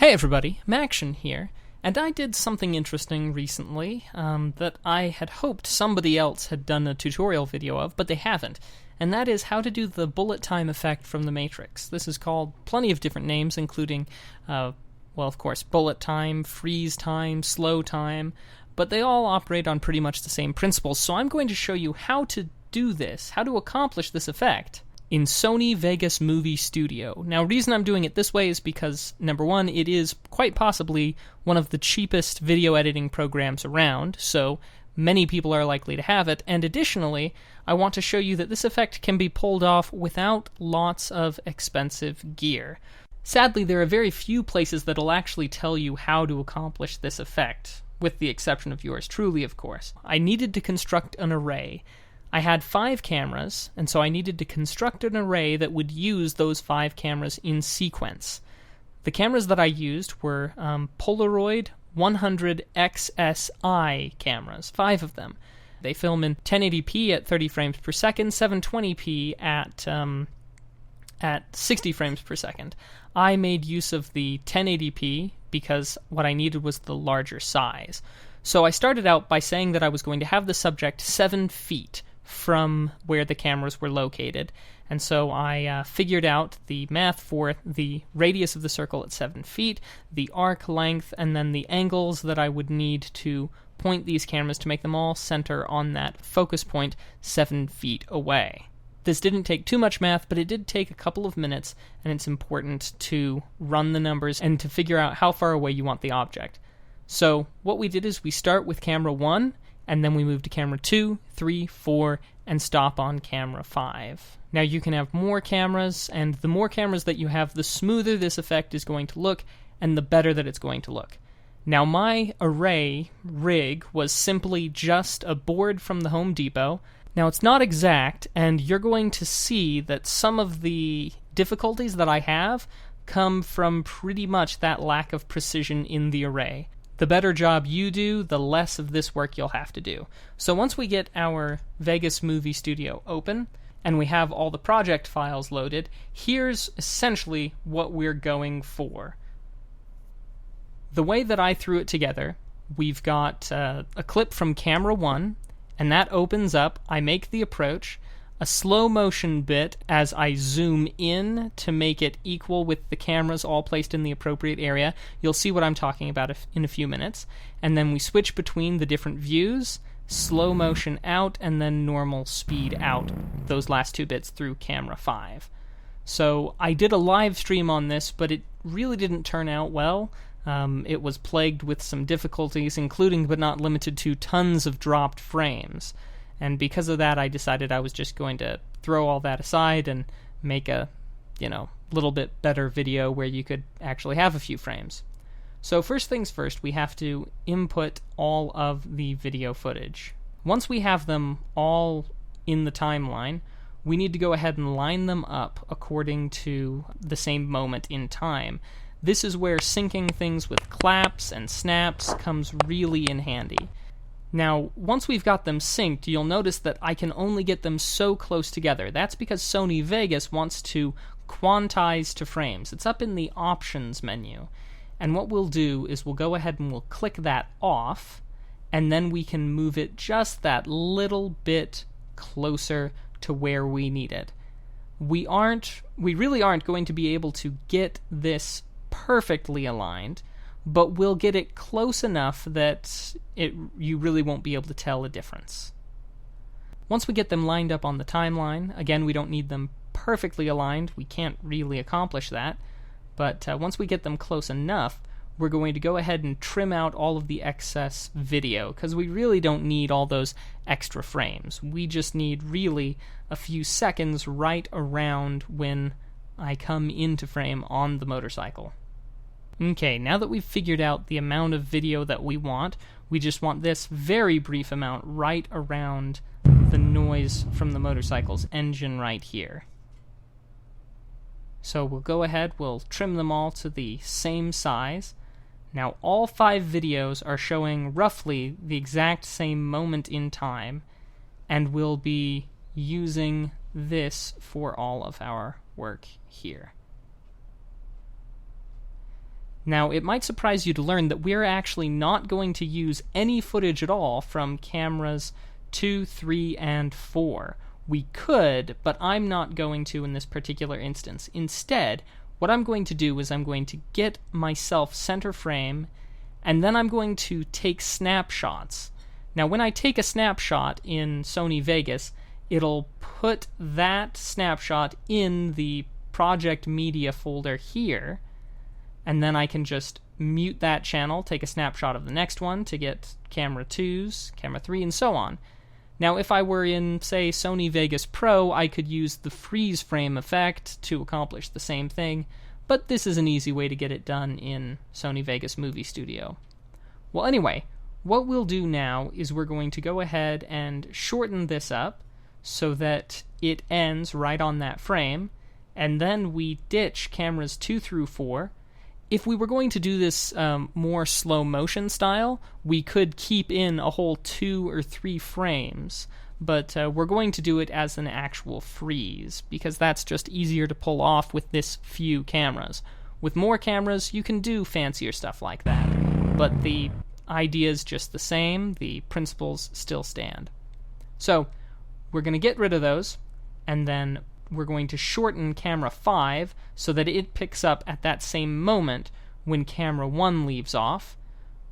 Hey everybody, Macktion here, and I did something interesting recently that I had hoped somebody else had done a tutorial video of, but they haven't, and that is how to do the bullet time effect from the Matrix. This is called plenty of different names, including, well, of course, bullet time, freeze time, slow time, but they all operate on pretty much the same principles, so I'm going to show you how to do this, how to accomplish this effect in Sony Vegas Movie Studio. Now, the reason I'm doing it this way is because, number one, it is quite possibly one of the cheapest video editing programs around, so many people are likely to have it, and additionally, I want to show you that this effect can be pulled off without lots of expensive gear. Sadly, there are very few places that will actually tell you how to accomplish this effect, with the exception of yours truly, of course. I needed to construct an array. I had 5 cameras, and so I needed to construct an array that would use those 5 cameras in sequence. The cameras that I used were Polaroid 100 XSI cameras, 5 of them. They film in 1080p at 30 frames per second, 720p at 60 frames per second. I made use of the 1080p because what I needed was the larger size. So I started out by saying that I was going to have the subject 7 feet from where the cameras were located, and so I figured out the math for the radius of the circle at 7 feet, the arc length, and then the angles that I would need to point these cameras to make them all center on that focus point 7 feet away. This didn't take too much math, but it did take a couple of minutes, and it's important to run the numbers and to figure out how far away you want the object. So what we did is we start with camera 1, and then we move to camera 2, 3, 4, and stop on camera 5. Now you can have more cameras, and the more cameras that you have, the smoother this effect is going to look, and the better that it's going to look. Now my array rig was simply just a board from the Home Depot. Now it's not exact, and you're going to see that some of the difficulties that I have come from pretty much that lack of precision in the array. The better job you do, the less of this work you'll have to do. So once we get our Vegas Movie Studio open, and we have all the project files loaded, here's essentially what we're going for. The way that I threw it together, we've got a clip from camera 1, and that opens up. I make the approach, a slow motion bit as I zoom in to make it equal with the cameras all placed in the appropriate area. You'll see what I'm talking about in a few minutes. And then we switch between the different views, slow motion out, and then normal speed out, those last 2 bits through camera 5. So I did a live stream on this, but it really didn't turn out well. It was plagued with some difficulties, including but not limited to tons of dropped frames. And because of that, I decided I was just going to throw all that aside and make a, little bit better video where you could actually have a few frames. So first things first, we have to input all of the video footage. Once we have them all in the timeline, we need to go ahead and line them up according to the same moment in time. This is where syncing things with claps and snaps comes really in handy. Now, once we've got them synced, you'll notice that I can only get them so close together. That's because Sony Vegas wants to quantize to frames. It's up in the options menu. And what we'll do is we'll go ahead and we'll click that off, and then we can move it just that little bit closer to where we need it. We really aren't going to be able to get this perfectly aligned, but we'll get it close enough that you really won't be able to tell a difference. Once we get them lined up on the timeline, again, we don't need them perfectly aligned. We can't really accomplish that. But once we get them close enough, we're going to go ahead and trim out all of the excess video, because we really don't need all those extra frames. We just need really a few seconds right around when I come into frame on the motorcycle. Okay, now that we've figured out the amount of video that we want, we just want this very brief amount right around the noise from the motorcycle's engine right here. So we'll go ahead, we'll trim them all to the same size. Now all 5 videos are showing roughly the exact same moment in time, and we'll be using this for all of our work here. Now, it might surprise you to learn that we're actually not going to use any footage at all from cameras 2, 3, and 4. We could, but I'm not going to in this particular instance. Instead, what I'm going to do is I'm going to get myself center frame, and then I'm going to take snapshots. Now, when I take a snapshot in Sony Vegas, it'll put that snapshot in the project media folder here, and then I can just mute that channel, take a snapshot of the next one to get camera 2's, camera 3, and so on. Now, if I were in, say, Sony Vegas Pro, I could use the freeze frame effect to accomplish the same thing, but this is an easy way to get it done in Sony Vegas Movie Studio. Well, anyway, what we'll do now is we're going to go ahead and shorten this up so that it ends right on that frame, and then we ditch cameras 2 through 4. If we were going to do this more slow motion style, we could keep in a whole 2 or 3 frames, but we're going to do it as an actual freeze, because that's just easier to pull off with this few cameras. With more cameras, you can do fancier stuff like that, but the idea is just the same, the principles still stand. So, we're going to get rid of those, and then we're going to shorten camera 5 so that it picks up at that same moment when camera 1 leaves off.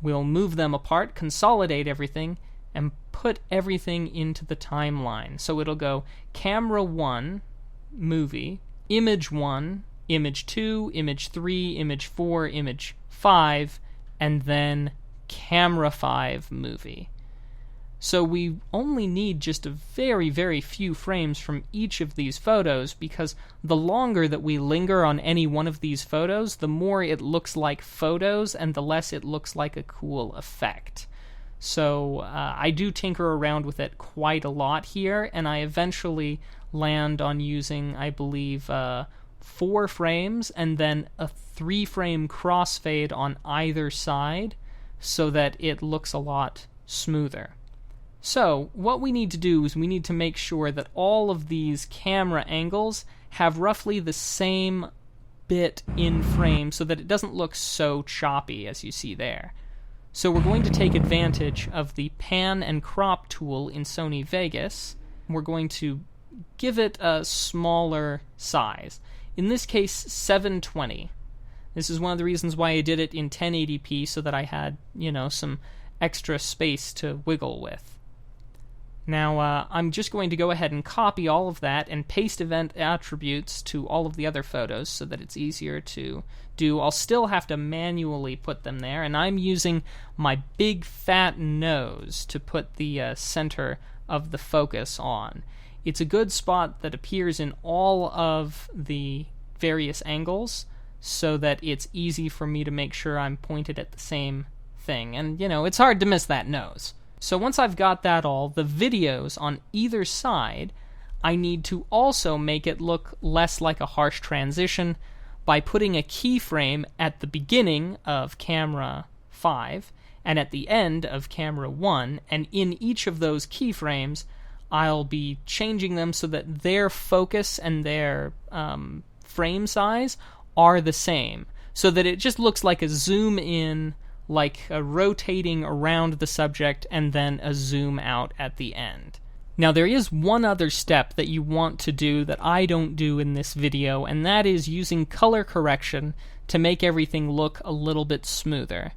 We'll move them apart, consolidate everything, and put everything into the timeline. So it'll go camera 1, movie, image 1, image 2, image 3, image 4, image 5, and then camera 5, movie. So we only need just a very, very few frames from each of these photos, because the longer that we linger on any one of these photos, the more it looks like photos and the less it looks like a cool effect. So I do tinker around with it quite a lot here, and I eventually land on using, I believe, 4 frames and then a 3-frame crossfade on either side so that it looks a lot smoother. So, what we need to do is we need to make sure that all of these camera angles have roughly the same bit in frame so that it doesn't look so choppy as you see there. So we're going to take advantage of the pan and crop tool in Sony Vegas. We're going to give it a smaller size. In this case, 720. This is one of the reasons why I did it in 1080p so that I had, some extra space to wiggle with. Now, I'm just going to go ahead and copy all of that and paste event attributes to all of the other photos so that it's easier to do. I'll still have to manually put them there, and I'm using my big fat nose to put the center of the focus on. It's a good spot that appears in all of the various angles so that it's easy for me to make sure I'm pointed at the same thing. And, it's hard to miss that nose. So once I've got that all, the videos on either side, I need to also make it look less like a harsh transition by putting a keyframe at the beginning of camera 5 and at the end of camera 1, and in each of those keyframes, I'll be changing them so that their focus and their frame size are the same, so that it just looks like a zoom in, like a rotating around the subject and then a zoom out at the end. Now there is one other step that you want to do that I don't do in this video, and that is using color correction to make everything look a little bit smoother.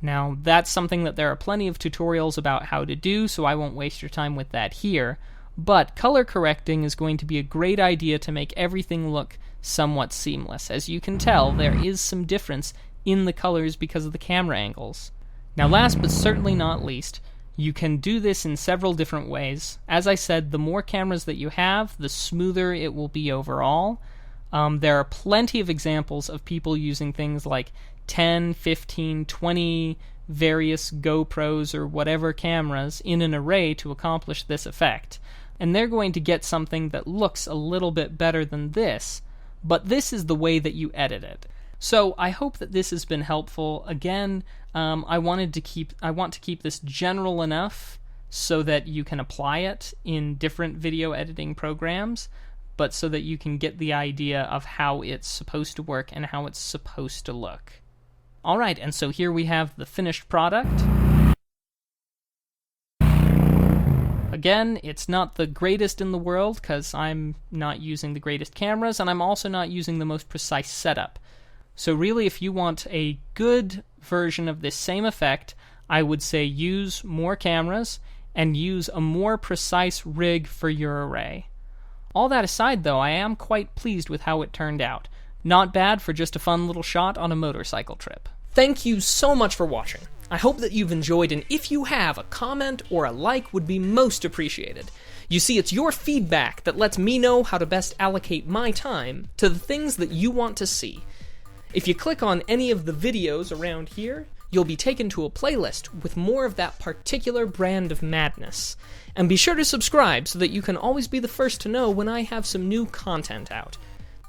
Now that's something that there are plenty of tutorials about how to do, so I won't waste your time with that here, but color correcting is going to be a great idea to make everything look somewhat seamless. As you can tell, there is some difference in the colors because of the camera angles. Now last but certainly not least, you can do this in several different ways. As I said, the more cameras that you have, the smoother it will be overall. There are plenty of examples of people using things like 10, 15, 20 various GoPros or whatever cameras in an array to accomplish this effect. And they're going to get something that looks a little bit better than this, but this is the way that you edit it. So I hope that this has been helpful. Again, I want to keep this general enough so that you can apply it in different video editing programs, but so that you can get the idea of how it's supposed to work and how it's supposed to look. Alright, and so here we have the finished product. Again, it's not the greatest in the world, because I'm not using the greatest cameras, and I'm also not using the most precise setup. So really, if you want a good version of this same effect, I would say use more cameras, and use a more precise rig for your array. All that aside, though, I am quite pleased with how it turned out. Not bad for just a fun little shot on a motorcycle trip. Thank you so much for watching. I hope that you've enjoyed, and if you have, a comment or a like would be most appreciated. You see, it's your feedback that lets me know how to best allocate my time to the things that you want to see. If you click on any of the videos around here, you'll be taken to a playlist with more of that particular brand of madness. And be sure to subscribe so that you can always be the first to know when I have some new content out.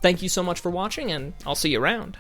Thank you so much for watching, and I'll see you around.